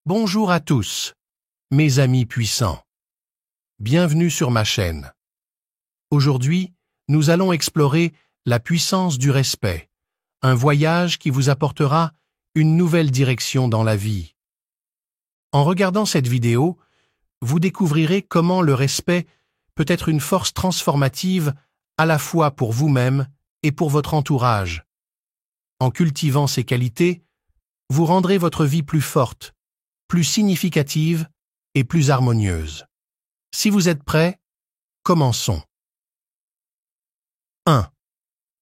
Bonjour à tous, mes amis puissants. Bienvenue sur ma chaîne. Aujourd'hui, nous allons explorer la puissance du respect, un voyage qui vous apportera une nouvelle direction dans la vie. En regardant cette vidéo, vous découvrirez comment le respect peut être une force transformative à la fois pour vous-même et pour votre entourage. En cultivant ces qualités, vous rendrez votre vie plus forte, plus significative et plus harmonieuse. Si vous êtes prêts, commençons. 1.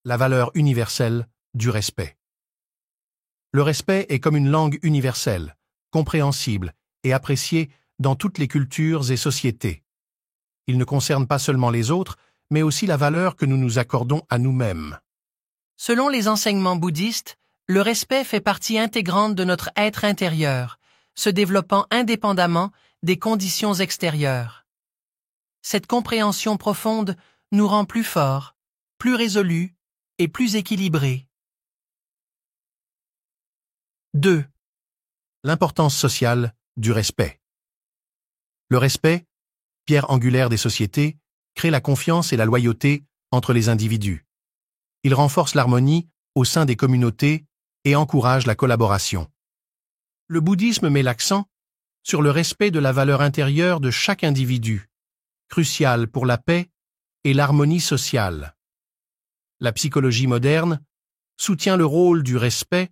La valeur universelle du respect. Le respect est comme une langue universelle, compréhensible et appréciée dans toutes les cultures et sociétés. Il ne concerne pas seulement les autres, mais aussi la valeur que nous nous accordons à nous-mêmes. Selon les enseignements bouddhistes, le respect fait partie intégrante de notre être intérieur, se développant indépendamment des conditions extérieures. Cette compréhension profonde nous rend plus forts, plus résolus et plus équilibrés. 2. L'importance sociale du respect. Le respect, pierre angulaire des sociétés, crée la confiance et la loyauté entre les individus. Il renforce l'harmonie au sein des communautés et encourage la collaboration. Le bouddhisme met l'accent sur le respect de la valeur intérieure de chaque individu, crucial pour la paix et l'harmonie sociale. La psychologie moderne soutient le rôle du respect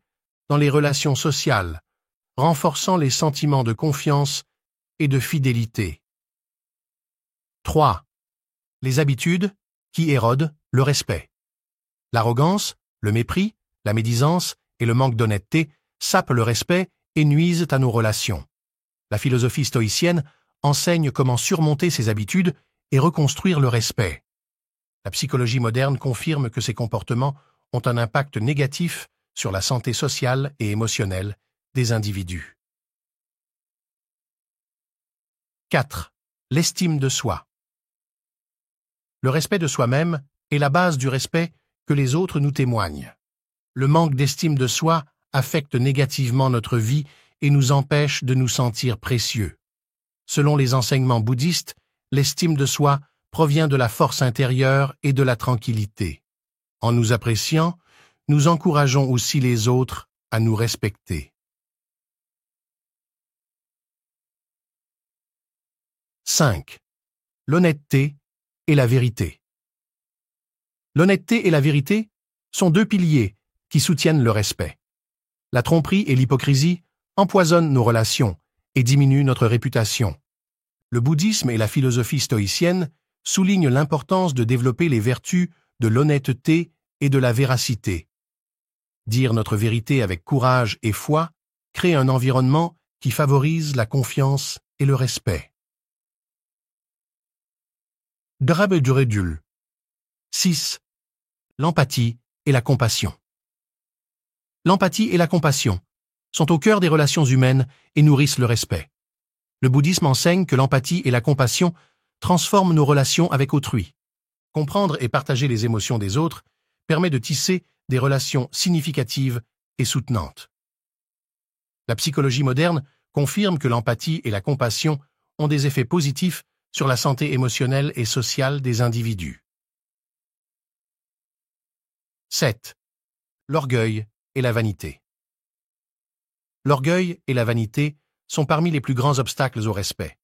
dans les relations sociales, renforçant les sentiments de confiance et de fidélité. 3. Les habitudes qui érodent le respect. L'arrogance, le mépris, la médisance et le manque d'honnêteté sapent le respect et nuisent à nos relations. La philosophie stoïcienne enseigne comment surmonter ces habitudes et reconstruire le respect. La psychologie moderne confirme que ces comportements ont un impact négatif sur la santé sociale et émotionnelle des individus. 4. L'estime de soi. Le respect de soi-même est la base du respect que les autres nous témoignent. Le manque d'estime de soi affecte négativement notre vie et nous empêche de nous sentir précieux. Selon les enseignements bouddhistes, l'estime de soi provient de la force intérieure et de la tranquillité. En nous appréciant, nous encourageons aussi les autres à nous respecter. 5. L'honnêteté et la vérité. L'honnêteté et la vérité sont deux piliers qui soutiennent le respect. La tromperie et l'hypocrisie empoisonnent nos relations et diminuent notre réputation. Le bouddhisme et la philosophie stoïcienne soulignent l'importance de développer les vertus de l'honnêteté et de la véracité. Dire notre vérité avec courage et foi crée un environnement qui favorise la confiance et le respect. Drabedurredul. 6. L'empathie et la compassion. L'empathie et la compassion sont au cœur des relations humaines et nourrissent le respect. Le bouddhisme enseigne que l'empathie et la compassion transforment nos relations avec autrui. Comprendre et partager les émotions des autres permet de tisser des relations significatives et soutenantes. La psychologie moderne confirme que l'empathie et la compassion ont des effets positifs sur la santé émotionnelle et sociale des individus. 7. L'orgueil et la vanité. L'orgueil et la vanité sont parmi les plus grands obstacles au respect.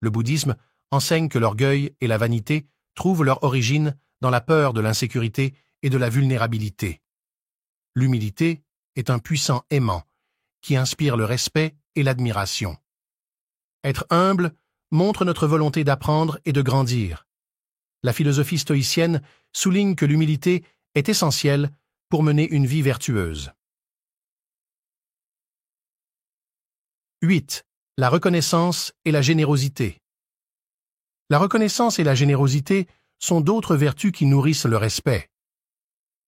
Le bouddhisme enseigne que l'orgueil et la vanité trouvent leur origine dans la peur de l'insécurité et de la vulnérabilité. L'humilité est un puissant aimant qui inspire le respect et l'admiration. Être humble montre notre volonté d'apprendre et de grandir. La philosophie stoïcienne souligne que l'humilité est essentielle pour mener une vie vertueuse. 8. La reconnaissance et la générosité. La reconnaissance et la générosité sont d'autres vertus qui nourrissent le respect.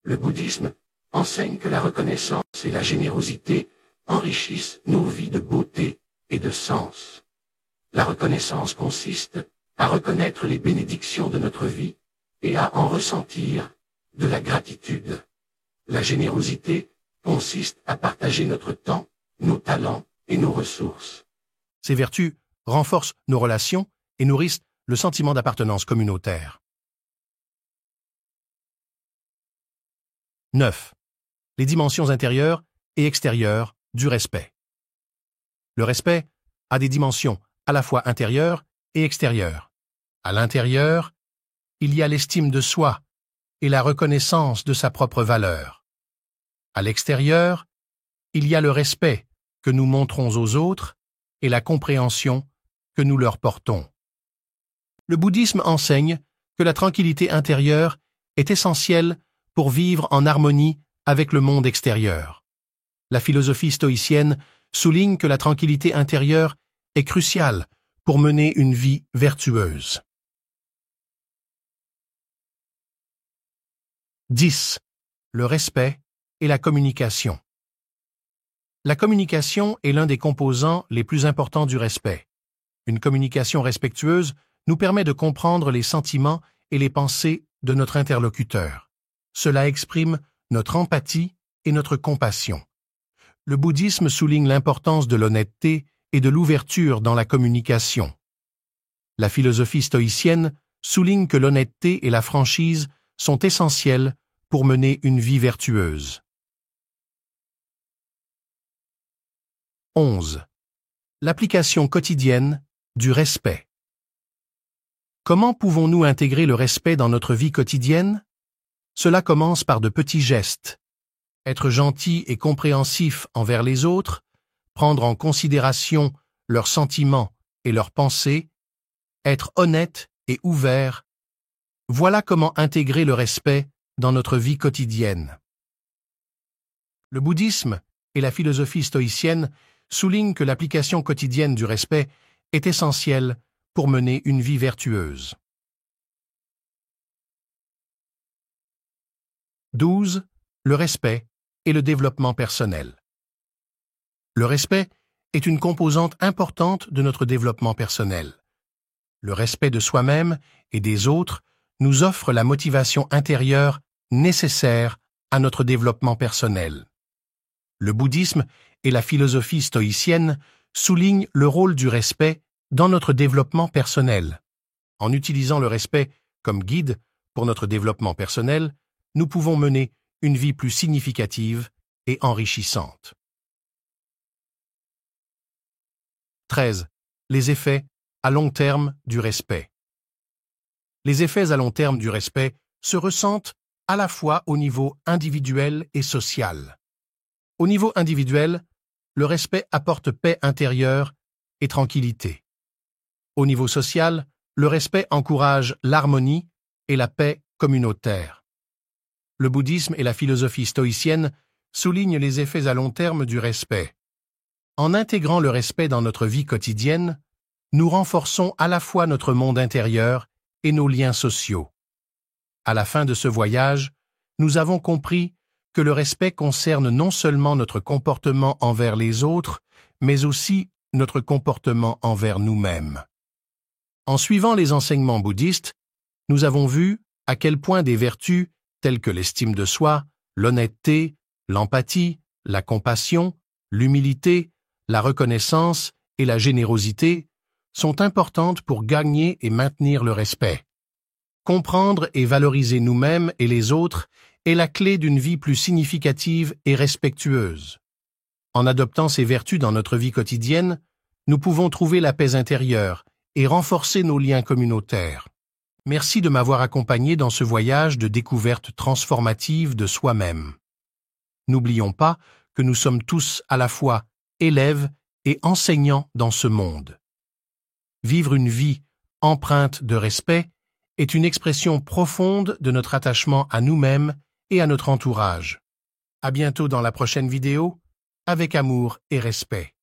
Le bouddhisme enseigne que la reconnaissance et la générosité enrichissent nos vies de beauté et de sens. La reconnaissance consiste à reconnaître les bénédictions de notre vie et à en ressentir de la gratitude. La générosité consiste à partager notre temps, nos talents et nos ressources. Ces vertus renforcent nos relations et nourrissent le sentiment d'appartenance communautaire. 9. Les dimensions intérieures et extérieures du respect. Le respect a des dimensions à la fois intérieures et extérieures. À l'intérieur, il y a l'estime de soi et la reconnaissance de sa propre valeur. À l'extérieur, il y a le respect que nous montrons aux autres et la compréhension que nous leur portons. Le bouddhisme enseigne que la tranquillité intérieure est essentielle pour vivre en harmonie avec le monde extérieur. La philosophie stoïcienne souligne que la tranquillité intérieure est cruciale pour mener une vie vertueuse. 10. Le respect et la communication. La communication est l'un des composants les plus importants du respect. Une communication respectueuse nous permet de comprendre les sentiments et les pensées de notre interlocuteur. Cela exprime notre empathie et notre compassion. Le bouddhisme souligne l'importance de l'honnêteté et de l'ouverture dans la communication. La philosophie stoïcienne souligne que l'honnêteté et la franchise sont essentielles pour mener une vie vertueuse. 11. L'application quotidienne du respect. Comment pouvons-nous intégrer le respect dans notre vie quotidienne? Cela commence par de petits gestes. Être gentil et compréhensif envers les autres, prendre en considération leurs sentiments et leurs pensées, être honnête et ouvert. Voilà comment intégrer le respect dans notre vie quotidienne. Le bouddhisme et la philosophie stoïcienne soulignent que l'application quotidienne du respect est essentielle pour mener une vie vertueuse. 12. Le respect et le développement personnel. Le respect est une composante importante de notre développement personnel. Le respect de soi-même et des autres nous offre la motivation intérieure nécessaire à notre développement personnel. Le bouddhisme et la philosophie stoïcienne soulignent le rôle du respect dans notre développement personnel. En utilisant le respect comme guide pour notre développement personnel, nous pouvons mener une vie plus significative et enrichissante. 13. Les effets à long terme du respect. Les effets à long terme du respect se ressentent à la fois au niveau individuel et social. Au niveau individuel, le respect apporte paix intérieure et tranquillité. Au niveau social, le respect encourage l'harmonie et la paix communautaire. Le bouddhisme et la philosophie stoïcienne soulignent les effets à long terme du respect. En intégrant le respect dans notre vie quotidienne, nous renforçons à la fois notre monde intérieur et nos liens sociaux. À la fin de ce voyage, nous avons compris que le respect concerne non seulement notre comportement envers les autres, mais aussi notre comportement envers nous-mêmes. En suivant les enseignements bouddhistes, nous avons vu à quel point des vertus telles que l'estime de soi, l'honnêteté, l'empathie, la compassion, l'humilité, la reconnaissance et la générosité sont importantes pour gagner et maintenir le respect. Comprendre et valoriser nous-mêmes et les autres est la clé d'une vie plus significative et respectueuse. En adoptant ces vertus dans notre vie quotidienne, nous pouvons trouver la paix intérieure et renforcer nos liens communautaires. Merci de m'avoir accompagné dans ce voyage de découverte transformative de soi-même. N'oublions pas que nous sommes tous à la fois élèves et enseignants dans ce monde. Vivre une vie empreinte de respect est une expression profonde de notre attachement à nous-mêmes et à notre entourage. À bientôt dans la prochaine vidéo, avec amour et respect.